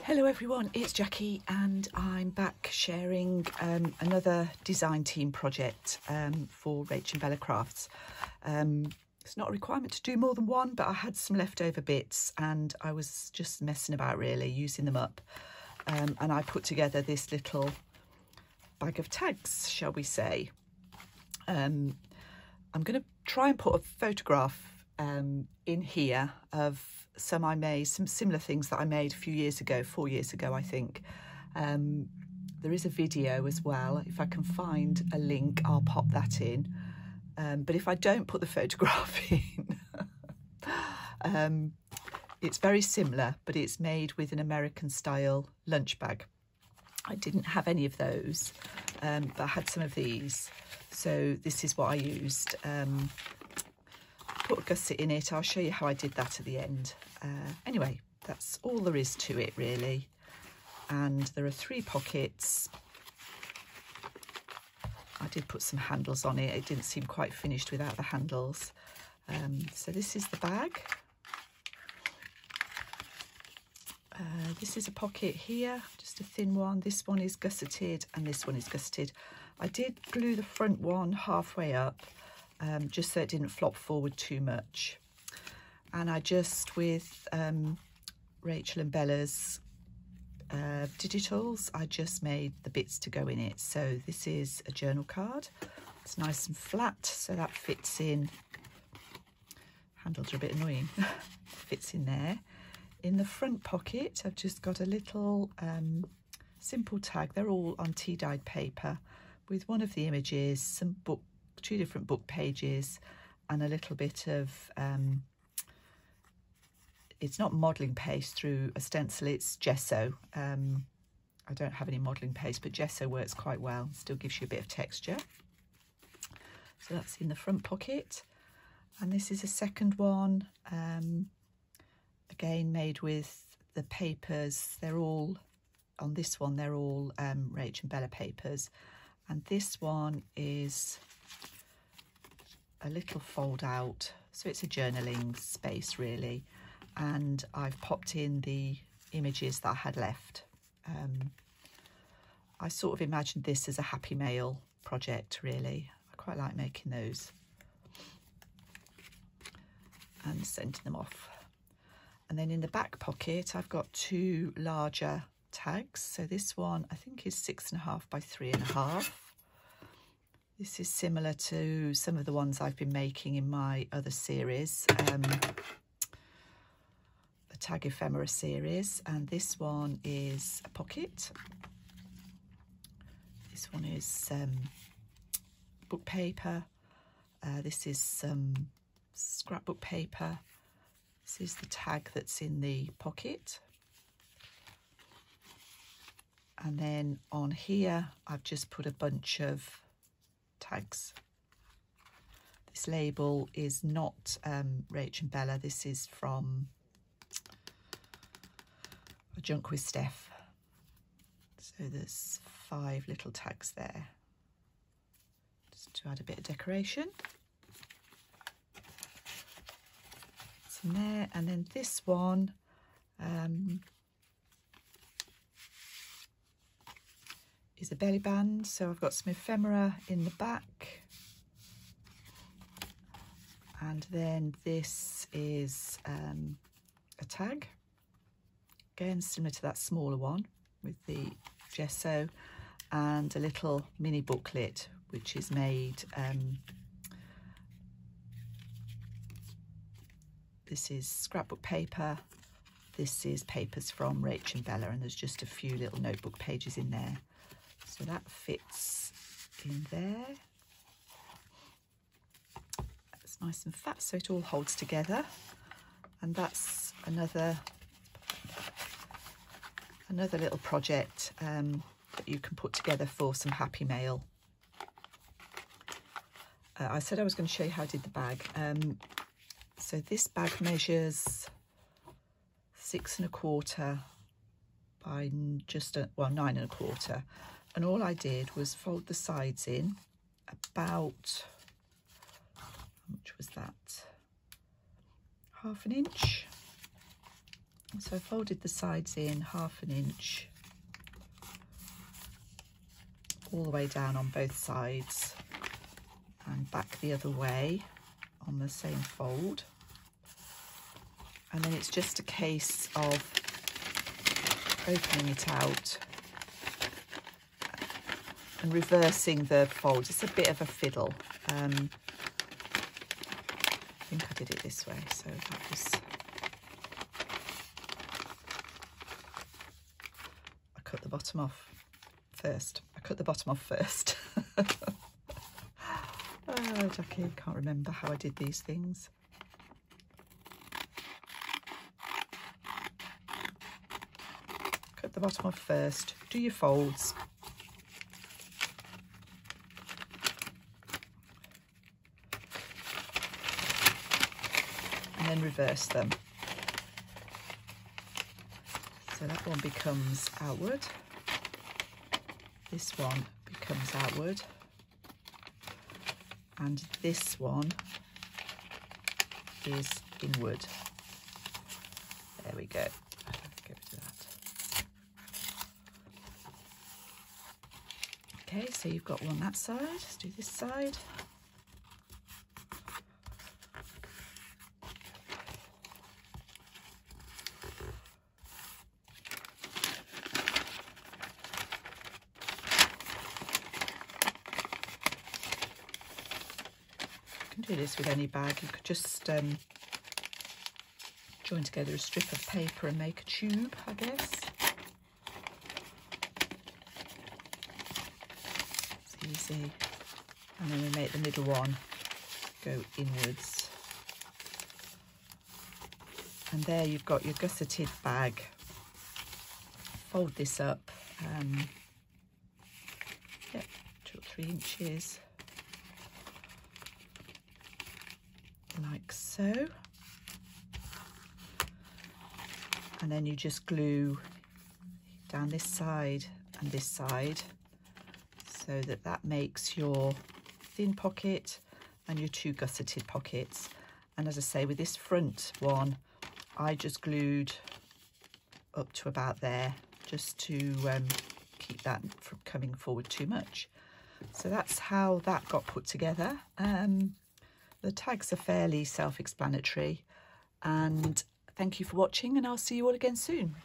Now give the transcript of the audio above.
Hello everyone, it's Jackie and I'm back sharing another design team project for Rach and Bella Crafts. It's not a requirement to do more than one, but I had some leftover bits and I was just messing about really, using them up. And I put together this little bag of tags, shall we say. I'm going to try and put a photograph in here of some similar things that I made a few years ago, 4 years ago, I think. There is a video as well. If I can find a link, I'll pop that in. But if I don't put the photograph in, it's very similar, but it's made with an American style lunch bag. I didn't have any of those, but I had some of these. So this is what I used. Put a gusset in it. I'll show you how I did that at the end. Anyway, that's all there is to it really. And there are 3 pockets. I did put some handles on it. It didn't seem quite finished without the handles. So this is the bag. This is a pocket here, just a thin one. This one is gusseted and this one is gusseted. I did glue the front one halfway up, just so it didn't flop forward too much. And I just, with Rachel and Bella's digitals, I just made the bits to go in it. So this is a journal card. It's nice and flat, so that fits in. Handles are a bit annoying. Fits in there. In the front pocket, I've just got a little simple tag. They're all on tea-dyed paper with one of the images, some 2 different book pages, and a little bit of, it's not modelling paste through a stencil, it's gesso. I don't have any modelling paste, but gesso works quite well, still gives you a bit of texture. So that's in the front pocket. And this is a second one, again made with the papers. They're all, on this one, they're all Rach and Bella papers. And this one is a little fold out, so it's a journaling space really. And I've popped in the images that I had left. I sort of imagined this as a Happy Mail project really. I quite like making those and sending them off. And then in the back pocket I've got 2 larger tags. So this one I think is 6.5 by 3.5. This is similar to some of the ones I've been making in my other series, the Tag Ephemera series. And this one is a pocket. This one is book paper. This is some scrapbook paper. This is the tag that's in the pocket. And then on here, I've just put a bunch of tags. This label is not Rach and Bella. This is from A Junk with Steph. So there's 5 little tags there, just to add a bit of decoration. It's in there. And then this one is a belly band, so I've got some ephemera in the back. And then this is a tag, again similar to that smaller one with the gesso, and a little mini booklet which is made, this is scrapbook paper, this is papers from Rach and Bella, and there's just a few little notebook pages in there. So that fits in there. It's nice and fat, so it all holds together. And that's another little project that you can put together for some Happy Mail. I said I was going to show you how I did the bag. So this bag measures 6.25 by just 9.25. And all I did was fold the sides in about, how much was that? 1/2 inch. So I folded the sides in 1/2 inch all the way down on both sides and back the other way on the same fold. And then it's just a case of opening it out and reversing the fold. It's a bit of a fiddle. I think I did it this way, so that was... I cut the bottom off first. Oh, Jackie, I can't remember how I did these things. Cut the bottom off first, do your folds. And then reverse them. So that one becomes outward. This one becomes outward. And this one is inward. There we go. Get rid of that. Okay, so you've got one that side. Let's do this side. Do this with any bag. You could just join together a strip of paper and make a tube, I guess. It's easy. And then we make the middle one go inwards. And there you've got your gusseted bag. Fold this up, 2 or 3 inches. Like so, and then you just glue down this side and this side so that that makes your thin pocket and your 2 gusseted pockets. And as I say, with this front one, I just glued up to about there just to keep that from coming forward too much. So that's how that got put together. The tags are fairly self-explanatory, and thank you for watching, and I'll see you all again soon.